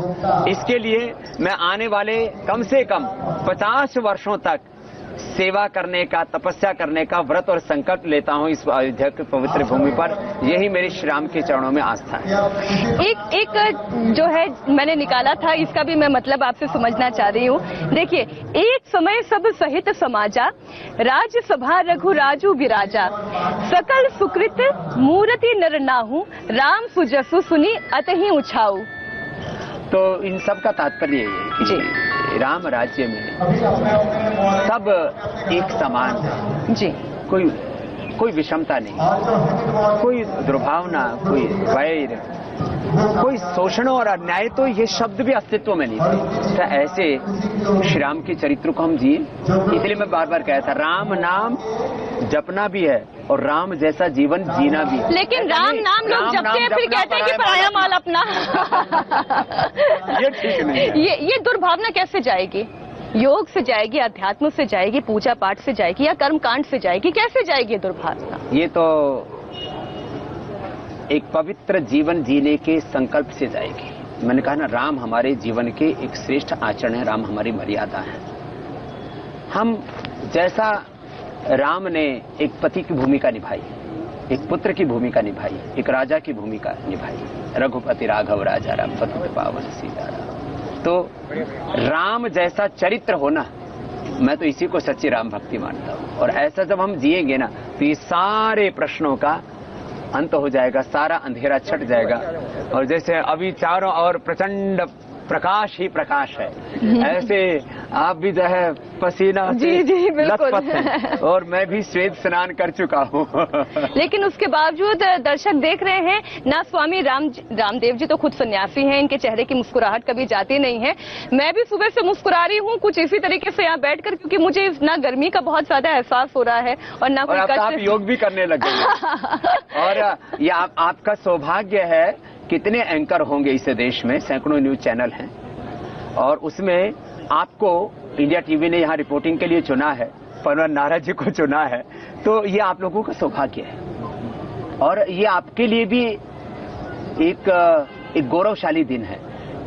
[SPEAKER 2] इसके लिए मैं आने वाले कम से कम 50 वर्षों तक सेवा करने का, तपस्या करने का व्रत और संकल्प लेता हूं इस अयोध्या की पवित्र भूमि पर। यही मेरी श्री राम के चरणों में आस्था है।
[SPEAKER 1] एक जो है मैंने निकाला था, इसका भी मैं मतलब आपसे समझना चाह रही हूँ। देखिए, एक समय सब सहित समाजा, राज्यसभा रघुराजू विराजा, सकल सुकृत मूर्ति नर नाहू, राम सुजसु सुनी अतहि उछाऊ।
[SPEAKER 2] तो इन सब का तात्पर्य यही है कि राम राज्य में सब एक समान है
[SPEAKER 1] जी,
[SPEAKER 2] कोई विषमता नहीं, कोई दुर्भावना, कोई वैर, कोई शोषण और अन्याय, तो ये शब्द भी अस्तित्व में नहीं थे। तो ऐसे श्री राम के चरित्र को हम जिए। इसलिए मैं बार बार कहता, राम नाम जपना भी है और राम जैसा जीवन जीना भी है।
[SPEAKER 1] लेकिन राम नाम लोग जपते हैं, फिर कहते हैं कि पराया माल अपना।
[SPEAKER 2] ये ठीक नहीं है।
[SPEAKER 1] ये दुर्भावना कैसे जाएगी? योग से जाएगी, अध्यात्म से जाएगी, पूजा पाठ से जाएगी, या कर्मकांड से जाएगी? कैसे जाएगी दुर्भावना?
[SPEAKER 2] ये तो एक पवित्र जीवन जीने के संकल्प से जाएगी। मैंने कहा ना, राम हमारे जीवन के एक श्रेष्ठ आचरण है, राम हमारी मर्यादा है। हम जैसा राम ने एक पति की भूमिका निभाई, एक पुत्र की भूमिका निभाई, एक राजा की भूमिका निभाई, रघुपति राघव राजा राम पतित पावन सीताराम, तो राम जैसा चरित्र होना, मैं तो इसी को सच्ची राम भक्ति मानता हूं। और ऐसा जब हम जिएंगे ना, तो ये सारे प्रश्नों का अंत हो जाएगा, सारा अंधेरा छट जाएगा। और जैसे अभी चारों ओर प्रचंड प्रकाश ही प्रकाश है, ऐसे आप भी जो है पसीना से लथपथ हैं और मैं भी श्वेत स्नान कर चुका हूँ।
[SPEAKER 1] लेकिन उसके बावजूद दर्शक देख रहे हैं ना, स्वामी रामदेव जी तो खुद सन्यासी हैं, इनके चेहरे की मुस्कुराहट कभी जाती नहीं है। मैं भी सुबह से मुस्कुरा रही हूँ कुछ इसी तरीके से यहाँ बैठकर, क्योंकि मुझे ना गर्मी का बहुत ज्यादा एहसास हो रहा है और ना कोई
[SPEAKER 2] आप योग भी करने लगे। और ये आपका सौभाग्य है, कितने एंकर होंगे इस देश में, सैकड़ों न्यूज चैनल हैं, और उसमें आपको इंडिया टीवी ने यहाँ रिपोर्टिंग के लिए चुना है, परवर नारद जी को चुना है, तो ये आप लोगों का सौभाग्य है। और ये आपके लिए भी एक गौरवशाली दिन है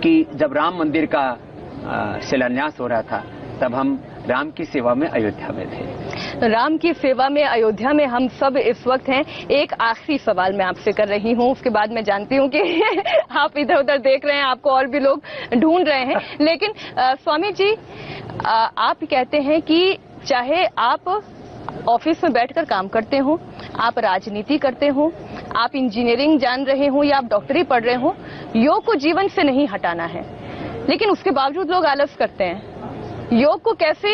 [SPEAKER 2] कि जब राम मंदिर का शिलान्यास हो रहा था, तब हम राम की सेवा में अयोध्या में थे।
[SPEAKER 1] राम की सेवा में अयोध्या में हम सब इस वक्त हैं। एक आखिरी सवाल मैं आपसे कर रही हूँ, उसके बाद मैं जानती हूँ कि आप इधर उधर देख रहे हैं, आपको और भी लोग ढूंढ रहे हैं। लेकिन स्वामी जी, आप कहते हैं कि चाहे आप ऑफिस में बैठकर काम करते हो, आप राजनीति करते हो, आप इंजीनियरिंग जान रहे हो या आप डॉक्टरी पढ़ रहे हो, योग को जीवन से नहीं हटाना है। लेकिन उसके बावजूद लोग आलस करते हैं। योग को कैसे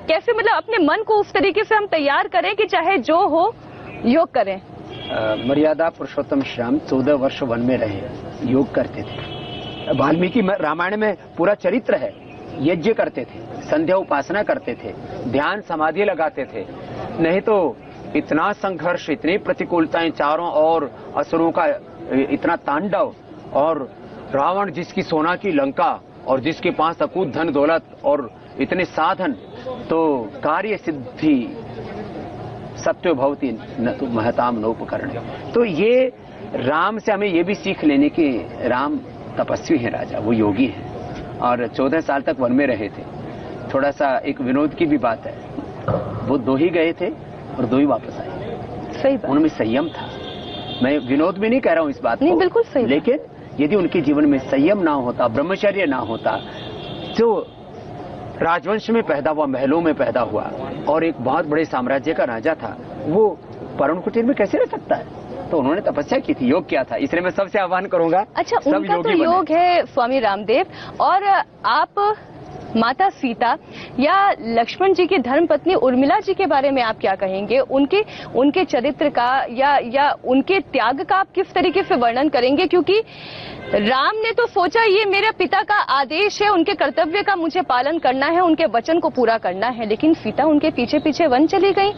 [SPEAKER 1] मतलब अपने मन को उस तरीके से हम तैयार करें कि चाहे जो हो योग करें।
[SPEAKER 2] मर्यादा पुरुषोत्तम श्री राम 14 वर्ष वन में रहे, योग करते थे। वाल्मीकि रामायण में पूरा चरित्र है, यज्ञ करते थे, संध्या उपासना करते थे, ध्यान समाधि लगाते थे। नहीं तो इतना संघर्ष, इतनी प्रतिकूलताएं, चारों ओर असुरों का इतना तांडव, और रावण जिसकी सोना की लंका और जिसके पास अकूत धन दौलत और इतने साधन, तो कार्य सिद्धि सत्य भवति न तो महताम नोपकरण। तो ये राम से हमें ये भी सीख लेने की, राम तपस्वी है राजा, वो योगी है और 14 साल तक वन में रहे थे। थोड़ा सा एक विनोद की भी बात है, वो 2 ही गए थे और 2 ही वापस आए।
[SPEAKER 1] सही बात,
[SPEAKER 2] उनमें संयम था। मैं विनोद भी नहीं कह रहा हूँ इस बात को,
[SPEAKER 1] बिल्कुल सही।
[SPEAKER 2] लेकिन यदि उनके जीवन में संयम ना होता, ब्रह्मचर्य ना होता, जो राजवंश में पैदा हुआ, महलों में पैदा हुआ और एक बहुत बड़े साम्राज्य का राजा था, वो पर्वत कुटीर में कैसे रह सकता है? तो उन्होंने तपस्या की थी, योग किया था। इसलिए मैं सबसे आह्वान करूंगा,
[SPEAKER 1] अच्छा,
[SPEAKER 2] सब
[SPEAKER 1] उनका
[SPEAKER 2] योगी
[SPEAKER 1] तो योग
[SPEAKER 2] बने।
[SPEAKER 1] है स्वामी रामदेव। और आप माता सीता या लक्ष्मण जी की धर्मपत्नी उर्मिला जी के बारे में आप क्या कहेंगे? उनके चरित्र का या उनके त्याग का आप किस तरीके से वर्णन करेंगे? क्योंकि राम ने तो सोचा ये मेरे पिता का आदेश है, उनके कर्तव्य का मुझे पालन करना है, उनके वचन को पूरा करना है, लेकिन सीता उनके पीछे पीछे वन चली गई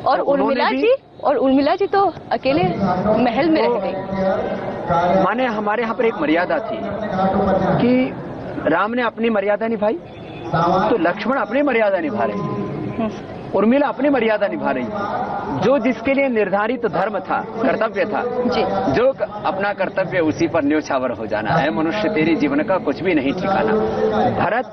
[SPEAKER 1] और उर्मिला जी तो अकेले महल में रह गई।
[SPEAKER 2] माने हमारे यहाँ पर एक मर्यादा थी कि राम ने अपनी मर्यादा निभाई, तो लक्ष्मण अपनी मर्यादा निभा रहे। उर्मिला अपनी मर्यादा निभा रही है। जो जिसके लिए निर्धारित धर्म था, कर्तव्य था, जो अपना कर्तव्य उसी पर न्योछावर हो जाना है। मनुष्य तेरे जीवन का कुछ भी नहीं ठिकाना। भरत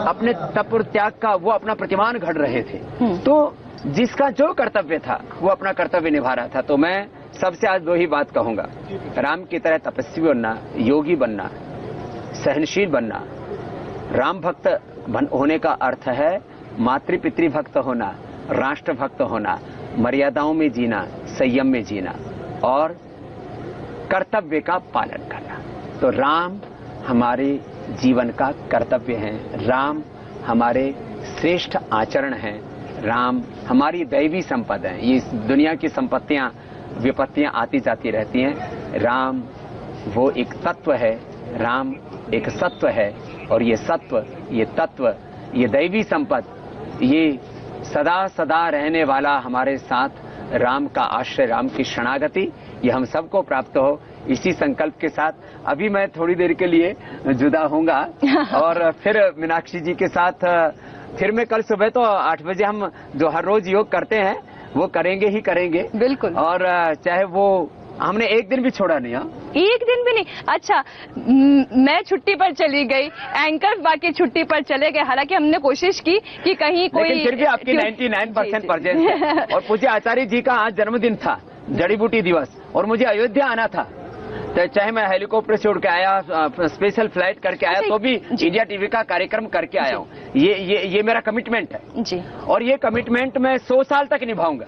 [SPEAKER 2] अपने तप और त्याग का वो अपना प्रतिमान घड़ रहे थे, तो जिसका जो कर्तव्य था वो अपना कर्तव्य निभा रहा था। तो मैं सबसे आज दो ही बात कहूंगा, राम की तरह तपस्वी बनना, योगी बनना, सहनशील बनना। राम भक्त होने का अर्थ है मातृ पितृ भक्त होना, राष्ट्र भक्त होना, मर्यादाओं में जीना, संयम में जीना और कर्तव्य का पालन करना। तो राम हमारे जीवन का कर्तव्य है, राम हमारे श्रेष्ठ आचरण हैं, राम हमारी दैवी संपदा है। ये दुनिया की संपत्तियां विपत्तियां आती जाती रहती हैं, राम वो एक तत्व है, राम एक सत्व है और ये सत्व, ये तत्व, ये दैवी संपद, ये सदा सदा रहने वाला हमारे साथ राम का आश्रय, राम की शरणागति, ये हम सबको प्राप्त हो। इसी संकल्प के साथ अभी मैं थोड़ी देर के लिए जुदा होऊंगा और फिर मीनाक्षी जी के साथ फिर मैं कल सुबह तो 8 बजे हम जो हर रोज योग करते हैं वो करेंगे ही करेंगे।
[SPEAKER 1] बिल्कुल।
[SPEAKER 2] और चाहे वो हमने एक दिन भी छोड़ा नहीं।
[SPEAKER 1] एक दिन भी नहीं। अच्छा, मैं छुट्टी पर चली गई, एंकर्स बाकी छुट्टी पर चले गए। हालांकि हमने कोशिश की कि कहीं कोई,
[SPEAKER 2] लेकिन फिर भी आपकी 99% प्रेजेंस है। और पूज्य आचार्य जी का आज जन्मदिन था, जड़ी बूटी दिवस, और मुझे अयोध्या आना था। तो चाहे मैं हेलीकॉप्टर से उड़ के आया, स्पेशल फ्लाइट करके आया, तो भी इंडिया टीवी का कार्यक्रम करके आया हूँ। ये मेरा कमिटमेंट है जी, और ये कमिटमेंट मैं 100 साल तक निभाऊंगा।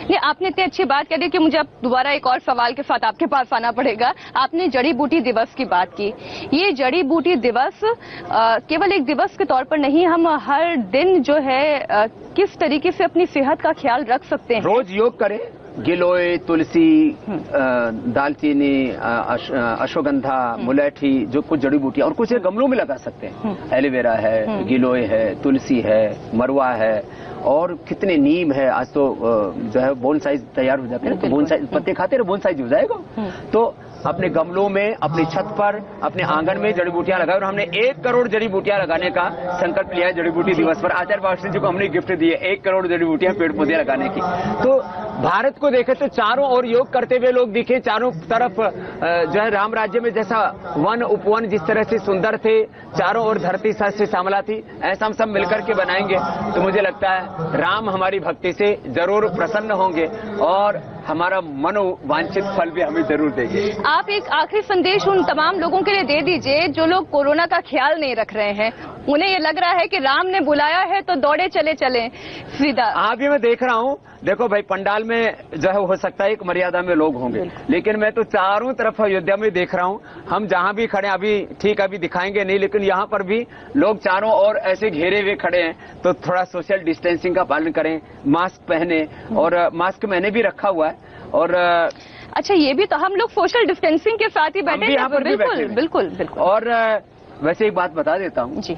[SPEAKER 1] ये आपने इतनी अच्छी बात कह दी कि मुझे अब दोबारा एक और सवाल के साथ आपके पास आना पड़ेगा। आपने जड़ी बूटी दिवस की बात की। ये जड़ी बूटी दिवस केवल एक दिवस के तौर पर नहीं, हम हर दिन जो है किस तरीके से अपनी सेहत का ख्याल रख सकते हैं?
[SPEAKER 2] रोज योग करें, गिलोय, तुलसी, दालचीनी, अश्वगंधा, मुलैठी, जो कुछ जड़ी बूटियां, और कुछ गमलों में लगा सकते हैं। एलोवेरा है, गिलोय है, तुलसी है, मरवा है, और कितने नीम है। आज तो जो है बोनसाई तैयार हो जाते हैं, तो बोनसाई पत्ते खाते रहे, बोनसाई हो जाएगा। तो अपने गमलों में, अपनी छत पर, अपने आंगन में जड़ी बूटियां लगाए। और हमने 1 करोड़ जड़ी बूटियां लगाने का संकल्प लिया है जड़ी बूटी दिवस पर। आचार्य बाष्णी जी को हमने गिफ्ट दी है 1 करोड़ जड़ी बूटियां, पेड़ पौधे लगाने की। तो भारत को देखे तो चारों ओर योग करते हुए लोग दिखे, चारों तरफ जो है राम राज्य में जैसा वन उपवन जिस तरह से सुंदर थे, चारों ओर धरती सस्य श्यामला थी, ऐसा हम सब मिलकर के बनाएंगे तो मुझे लगता है राम हमारी भक्ति से जरूर प्रसन्न होंगे और हमारा मनोवांछित फल भी हमें जरूर देंगे।
[SPEAKER 1] आप एक आखिरी संदेश उन तमाम लोगों के लिए दे दीजिए जो लोग कोरोना का ख्याल नहीं रख रहे हैं। उन्हें ये लग रहा है कि राम ने बुलाया है तो दौड़े चले सीधा।
[SPEAKER 2] अभी मैं देख रहा हूँ, देखो भाई, पंडाल में जो है हो सकता है एक मर्यादा में लोग होंगे, लेकिन मैं तो चारों तरफ अयोध्या में देख रहा हूँ। हम जहाँ भी खड़े, अभी ठीक अभी दिखाएंगे नहीं, लेकिन यहाँ पर भी लोग चारों ओर ऐसे घेरे हुए खड़े हैं। तो थोड़ा सोशल डिस्टेंसिंग का पालन करें, मास्क पहने, और मास्क मैंने भी रखा हुआ है। और
[SPEAKER 1] अच्छा, ये भी तो हम लोग सोशल डिस्टेंसिंग के साथ ही बैठे हैं। बिल्कुल बिल्कुल बिल्कुल।
[SPEAKER 2] और वैसे एक बात बता देता हूँ जी,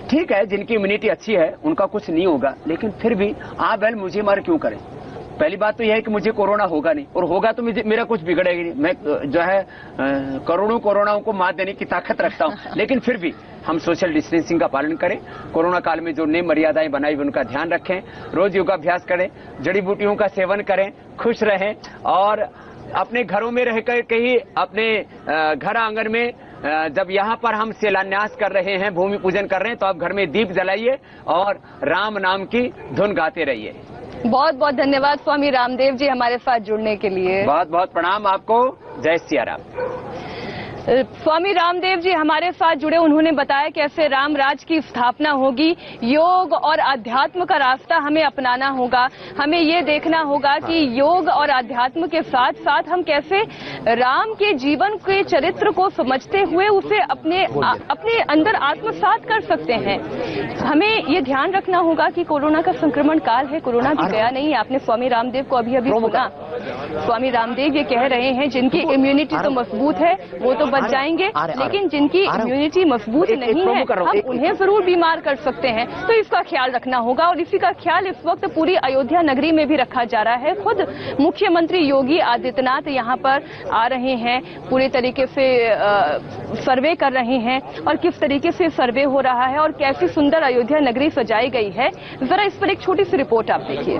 [SPEAKER 2] ठीक है, जिनकी इम्यूनिटी अच्छी है उनका कुछ नहीं होगा, लेकिन फिर भी आप बैल मुझे मार क्यों करें? पहली बात तो यह है कि मुझे कोरोना होगा नहीं, और होगा तो मेरा कुछ बिगड़ेगा नहीं। मैं जो है करोड़ों कोरोनाओं को मात देने की ताकत रखता हूँ, लेकिन फिर भी हम सोशल डिस्टेंसिंग का पालन करें। कोरोना काल में जो नई मर्यादाएं बनाई उनका ध्यान रखें, रोज योगाभ्यास करें, जड़ी बूटियों का सेवन करें, खुश रहें, और अपने घरों में रहकर के ही अपने घर आंगन में, जब यहाँ पर हम शिलान्यास कर रहे हैं, भूमि पूजन कर रहे हैं, तो आप घर में दीप जलाइए और राम नाम की धुन गाते रहिए।
[SPEAKER 1] बहुत बहुत धन्यवाद स्वामी रामदेव जी हमारे साथ जुड़ने के लिए।
[SPEAKER 2] बहुत बहुत प्रणाम आपको। जय सिया राम।
[SPEAKER 1] स्वामी रामदेव जी हमारे साथ जुड़े, उन्होंने बताया कैसे राम राज की स्थापना होगी। योग और अध्यात्म का रास्ता हमें अपनाना होगा। हमें ये देखना होगा कि योग और अध्यात्म के साथ साथ हम कैसे राम के जीवन के चरित्र को समझते हुए उसे अपने अंदर आत्मसात कर सकते हैं। हमें ये ध्यान रखना होगा कि कोरोना का संक्रमण काल है, कोरोना भी गया नहीं। आपने स्वामी रामदेव को अभी सुना, स्वामी रामदेव ये कह रहे हैं जिनकी इम्यूनिटी तो मजबूत है वो तो बच जाएंगे, लेकिन जिनकी इम्यूनिटी मजबूत नहीं है हम उन्हें जरूर बीमार कर सकते हैं। तो इसका ख्याल रखना होगा और इसी का ख्याल इस वक्त पूरी अयोध्या नगरी में भी रखा जा रहा है। खुद मुख्यमंत्री योगी आदित्यनाथ यहाँ पर आ रहे हैं, पूरी तरीके से सर्वे कर रहे हैं और किस तरीके से सर्वे हो रहा है और कैसी सुंदर अयोध्या नगरी सजाई गई है, जरा इस पर एक छोटी सी रिपोर्ट आप देखिए।